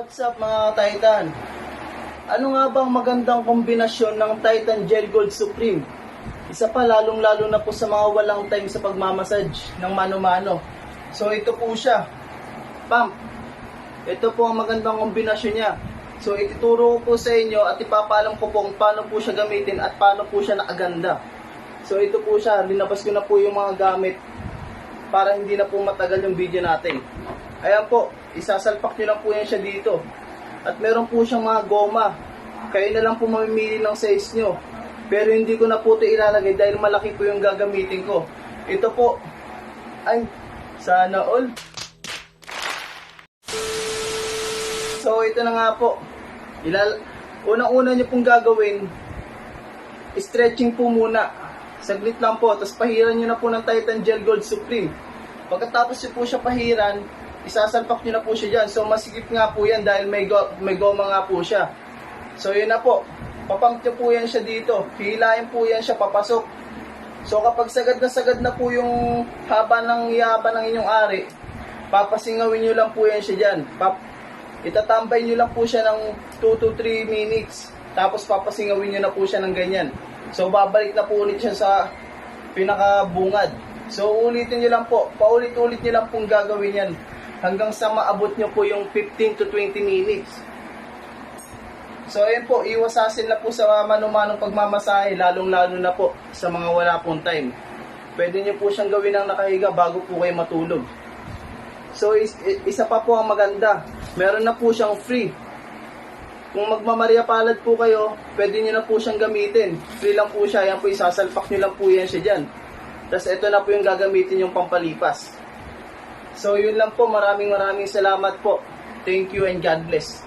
What's up mga Titan? Ano nga bang magandang kombinasyon ng Titan Gel Gold Supreme? Isa pa lalong-lalo na po sa mga walang time sa pagmamassage ng mano-mano. So ito po siya, pump. Ito po ang magandang kombinasyon niya. So ituturo ko po sa inyo at ipapaalam ko po kung paano po siya gamitin at paano po siya nakaganda. So ito po siya, linabas ko na po yung mga gamit para hindi na po matagal yung video natin. Ayan po, isasalpak nyo lang po yan siya dito. At meron po siyang mga goma. Kayo na lang po mamimili ng size nyo. Pero hindi ko na po ito ilalagay dahil malaki po yung gagamitin ko. Ito po, ay, sana all. So ito na nga po. Unang-una nyo pong gagawin, stretching po muna. Saglit lang po, tapos pahiran nyo na po ng Titan Gel Gold Supreme. Pagkatapos nyo po siya pahiran, isasalpak nyo na po siya dyan. So masikip nga po yan dahil may goma nga po siya. So yun na po, papump nyo po yan siya dito. Hilahin po yan siya papasok. So kapag sagad na po yung haba ng inyong ari, papasingawin nyo lang po yan siya dyan. Itatambay nyo lang po siya ng 2 to 3 minutes. Tapos papasingawin nyo na po siya ng ganyan. So babalik na po ulit siya sa pinakabungad. So ulitin nyo lang po, paulit-ulit nyo lang pong gagawin yan hanggang sa maabot nyo po yung 15 to 20 minutes. So ayun po, iwasasin na po sa mano-manong pagmamasahe, lalong-lalo na po sa mga wala pong time. Pwede nyo po siyang gawin ng nakahiga bago po kayo matulog. So isa pa po ang maganda, meron na po siyang free. Kung magmamaria palad po kayo, pwede nyo na po siyang gamitin. Free lang po siya, yan po isasalpak nyo lang po yan siya dyan. Tapos ito na po yung gagamitin yung pampalipas. So yun lang po, maraming salamat po. Thank you and God bless.